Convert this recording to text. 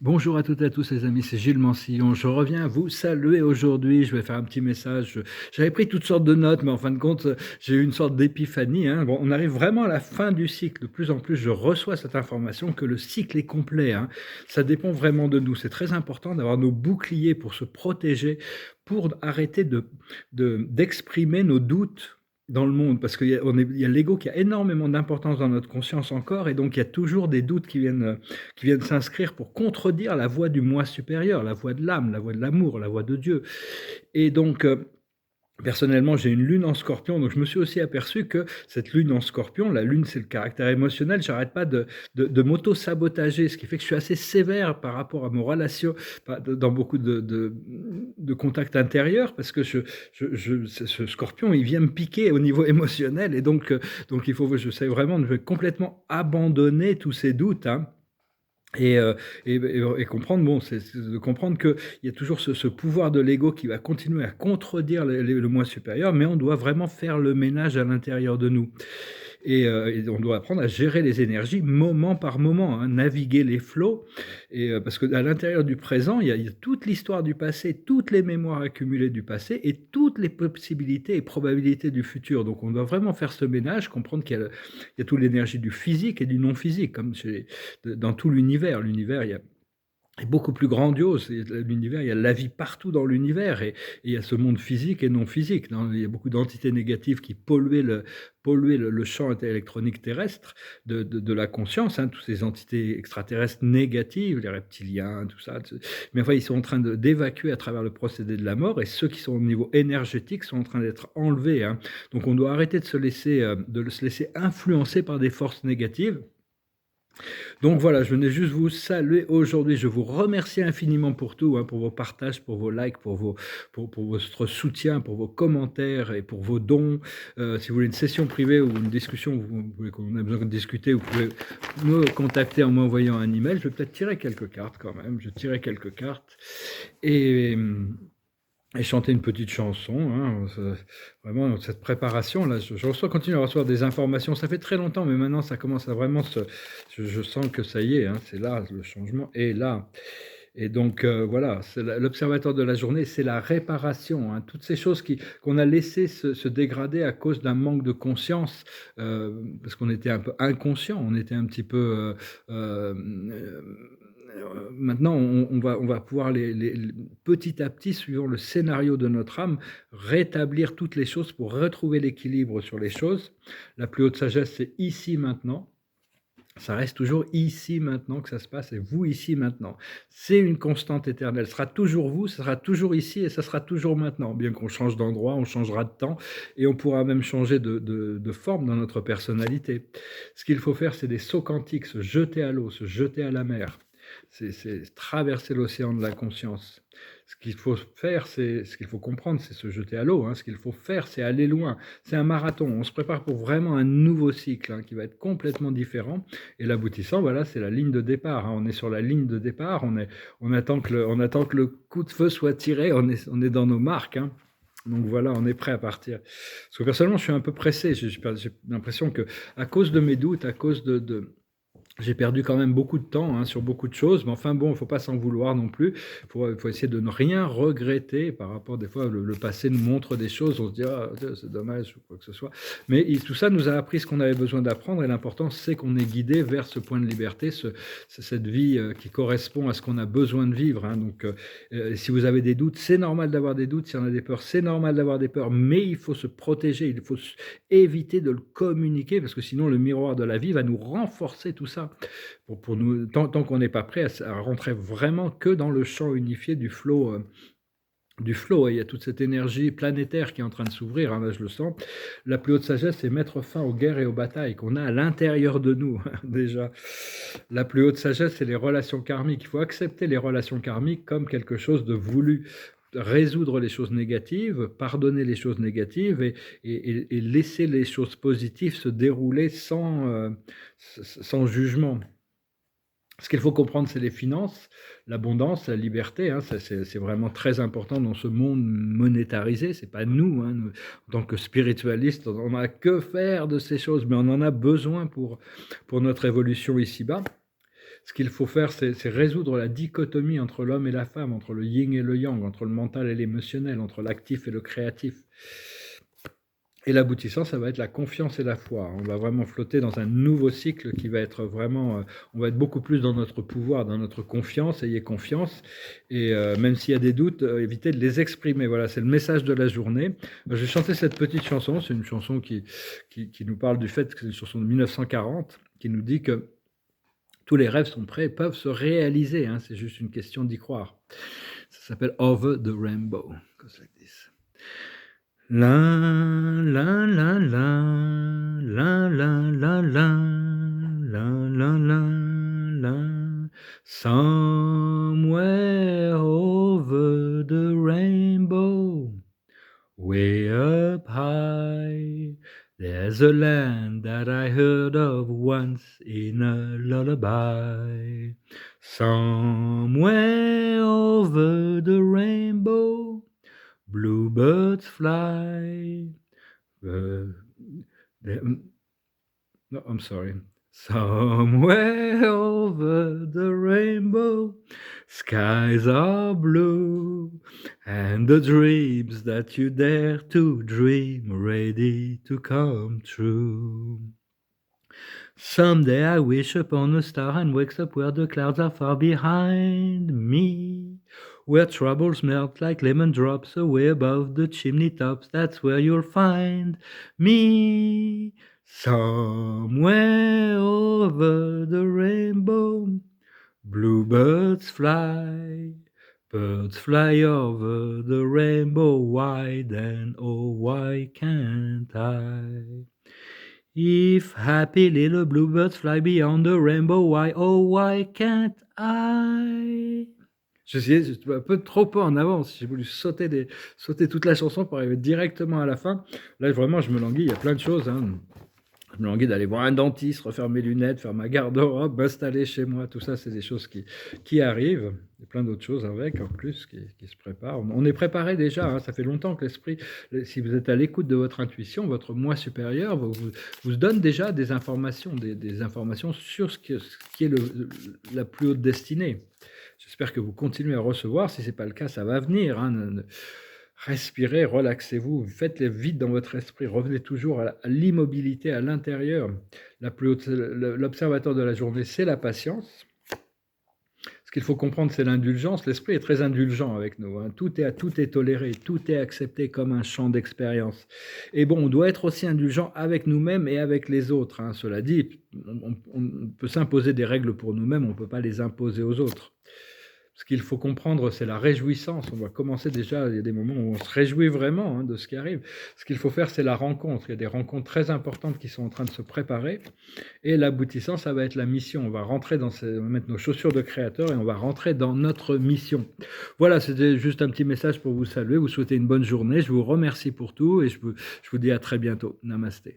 Bonjour à toutes et à tous les amis, c'est Gilles Mansillon. Je reviens vous saluer aujourd'hui. Je vais faire un petit message. J'avais pris toutes sortes de notes, mais en fin de compte, j'ai eu une sorte d'épiphanie, hein. Bon, on arrive vraiment à la fin du cycle. De plus en plus, je reçois cette information que le cycle est complet, hein. Ça dépend vraiment de nous. C'est très important d'avoir nos boucliers pour se protéger, pour arrêter d'exprimer nos doutes dans le monde, parce il y a l'ego qui a énormément d'importance dans notre conscience encore, et donc il y a toujours des doutes qui viennent s'inscrire pour contredire la voix du moi supérieur, la voix de l'âme, la voix de l'amour, la voix de Dieu. Et donc, personnellement, j'ai une lune en scorpion, donc je me suis aussi aperçu que cette lune en scorpion, la lune c'est le caractère émotionnel, j'arrête pas de m'auto-sabotager, ce qui fait que je suis assez sévère par rapport à mon relation, dans beaucoup de contacts intérieurs, parce que ce scorpion, il vient me piquer au niveau émotionnel, et donc je sais vraiment de complètement abandonner tous ces doutes, hein. Et comprendre, bon, c'est de comprendre qu'il y a toujours ce pouvoir de l'ego qui va continuer à contredire le moi supérieur, mais on doit vraiment faire le ménage à l'intérieur de nous. Et on doit apprendre à gérer les énergies moment par moment, hein, naviguer les flots. Parce qu'à l'intérieur du présent, il y a toute l'histoire du passé, toutes les mémoires accumulées du passé et toutes les possibilités et probabilités du futur. Donc on doit vraiment faire ce ménage, comprendre qu'il y a toute l'énergie du physique et du non-physique, comme dans tout l'univers. L'univers, est beaucoup plus grandiose. L'univers, il y a la vie partout dans l'univers, et il y a ce monde physique et non physique. Il y a beaucoup d'entités négatives qui polluaient le champ électronique terrestre de la conscience, hein, toutes ces entités extraterrestres négatives, les reptiliens, tout ça. Mais enfin, ils sont en train d'évacuer à travers le procédé de la mort, et ceux qui sont au niveau énergétique sont en train d'être enlevés, hein. Donc on doit arrêter de se laisser influencer par des forces négatives. Donc voilà, je venais juste vous saluer aujourd'hui. Je vous remercie infiniment pour tout, hein, pour vos partages, pour vos likes, pour votre soutien, pour vos commentaires et pour vos dons. Si vous voulez une session privée ou une discussion, qu'on a besoin de discuter, vous pouvez me contacter en m'envoyant un email. Je vais peut-être tirer quelques cartes quand même. Je tirer quelques cartes. Et, et chanter une petite chanson, hein, vraiment cette préparation-là, continue à recevoir des informations, ça fait très longtemps, mais maintenant ça commence à vraiment je sens que ça y est, hein, c'est là, le changement est là. Et donc voilà, c'est l'observateur de la journée, c'est la réparation, hein, toutes ces choses qu'on a laissé se dégrader à cause d'un manque de conscience, parce qu'on était un peu inconscient, on était un petit peu... maintenant, on va pouvoir petit à petit, suivant le scénario de notre âme, rétablir toutes les choses pour retrouver l'équilibre sur les choses. La plus haute sagesse, c'est ici, maintenant. Ça reste toujours ici, maintenant que ça se passe, et vous, ici, maintenant. C'est une constante éternelle. Ce sera toujours vous, ce sera toujours ici, et ça sera toujours maintenant. Bien qu'on change d'endroit, on changera de temps, et on pourra même changer de forme dans notre personnalité. Ce qu'il faut faire, c'est des sauts quantiques, se jeter à l'eau, se jeter à la mer. C'est traverser l'océan de la conscience. Ce qu'il faut faire, ce qu'il faut comprendre, c'est se jeter à l'eau, hein. Ce qu'il faut faire, c'est aller loin. C'est un marathon. On se prépare pour vraiment un nouveau cycle, hein, qui va être complètement différent. Et l'aboutissant, voilà, c'est la ligne de départ, hein. On est sur la ligne de départ. On attend que le coup de feu soit tiré. On est dans nos marques, hein. Donc voilà, on est prêt à partir. Parce que personnellement, je suis un peu pressé. J'ai l'impression que, à cause de mes doutes, à cause j'ai perdu quand même beaucoup de temps, hein, sur beaucoup de choses, mais enfin bon, il ne faut pas s'en vouloir non plus. Faut essayer de ne rien regretter par rapport, des fois, le passé nous montre des choses, on se dit, ah, c'est dommage, ou quoi que ce soit. Mais tout ça nous a appris ce qu'on avait besoin d'apprendre, et l'important, c'est qu'on est guidé vers ce point de liberté, cette vie qui correspond à ce qu'on a besoin de vivre, hein. Donc, si vous avez des doutes, c'est normal d'avoir des doutes. Si on a des peurs, c'est normal d'avoir des peurs, mais il faut se protéger, il faut éviter de le communiquer, parce que sinon, le miroir de la vie va nous renforcer tout ça. Pour nous, tant qu'on n'est pas prêt à rentrer vraiment que dans le champ unifié du flow. Du flow, il y a toute cette énergie planétaire qui est en train de s'ouvrir, hein, là je le sens. La plus haute sagesse, c'est mettre fin aux guerres et aux batailles qu'on a à l'intérieur de nous, déjà. La plus haute sagesse, c'est les relations karmiques. Il faut accepter les relations karmiques comme quelque chose de voulu, résoudre les choses négatives, pardonner les choses négatives, et laisser les choses positives se dérouler sans jugement. Ce qu'il faut comprendre, c'est les finances, l'abondance, la liberté, hein, c'est vraiment très important dans ce monde monétarisé. C'est pas nous, hein, nous, en tant que spiritualistes, on n'a que faire de ces choses, mais on en a besoin pour notre évolution ici-bas. Ce qu'il faut faire, c'est résoudre la dichotomie entre l'homme et la femme, entre le yin et le yang, entre le mental et l'émotionnel, entre l'actif et le créatif. Et l'aboutissant, ça va être la confiance et la foi. On va vraiment flotter dans un nouveau cycle qui va être vraiment, on va être beaucoup plus dans notre pouvoir, dans notre confiance. Ayez confiance. Et même s'il y a des doutes, évitez de les exprimer. Voilà, c'est le message de la journée. Je vais chanter cette petite chanson. C'est une chanson qui nous parle du fait que c'est une chanson de 1940, qui nous dit que tous les rêves sont prêts, peuvent se réaliser. Hein, c'est juste une question d'y croire. Ça s'appelle Over the Rainbow. Goes like this. La la la la la la la la la la la la. Somewhere over the rainbow, way up high, there's a land that I heard of once in a lullaby. Somewhere over the rainbow, bluebirds fly. No, I'm sorry. Somewhere over the rainbow, skies are blue, and the dreams that you dare to dream ready to come true. Someday I wish upon a star and wakes up where the clouds are far behind me, where troubles melt like lemon drops away above the chimney tops. That's where you'll find me, somewhere over the rainbow. Bluebirds fly, birds fly over the rainbow wide, and oh, why can't I? If happy little bluebirds fly beyond the rainbow, why, oh, why can't I? J'essayais un peu trop en avance. J'ai voulu sauter toute la chanson pour arriver directement à la fin. Là, vraiment, je me languis. Il y a plein de choses. Hein. Je me languis d'aller voir un dentiste, refaire mes lunettes, faire ma garde-robe, m'installer chez moi. Tout ça, c'est des choses qui arrivent. Il y a plein d'autres choses avec, en plus, qui se préparent. On est préparé déjà. Hein. Ça fait longtemps que l'esprit, si vous êtes à l'écoute de votre intuition, votre moi supérieur vous donne déjà des informations, des informations sur ce qui est la plus haute destinée. J'espère que vous continuez à recevoir. Si ce n'est pas le cas, ça va venir. Hein. Respirez, relaxez-vous, faites-les vite dans votre esprit, revenez toujours à l'immobilité à l'intérieur. L'observateur de la journée, c'est la patience. Ce qu'il faut comprendre, c'est l'indulgence. L'esprit est très indulgent avec nous. Hein. Tout est toléré, tout est accepté comme un champ d'expérience. Et bon, on doit être aussi indulgent avec nous-mêmes et avec les autres. Hein. Cela dit, on peut s'imposer des règles pour nous-mêmes, on ne peut pas les imposer aux autres. Ce qu'il faut comprendre, c'est la réjouissance. On va commencer déjà, il y a des moments où on se réjouit vraiment hein, de ce qui arrive. Ce qu'il faut faire, c'est la rencontre. Il y a des rencontres très importantes qui sont en train de se préparer. Et l'aboutissant, ça va être la mission. On va rentrer on va mettre nos chaussures de créateur et on va rentrer dans notre mission. Voilà, c'était juste un petit message pour vous saluer, vous souhaiter une bonne journée. Je vous remercie pour tout et je vous dis à très bientôt. Namasté.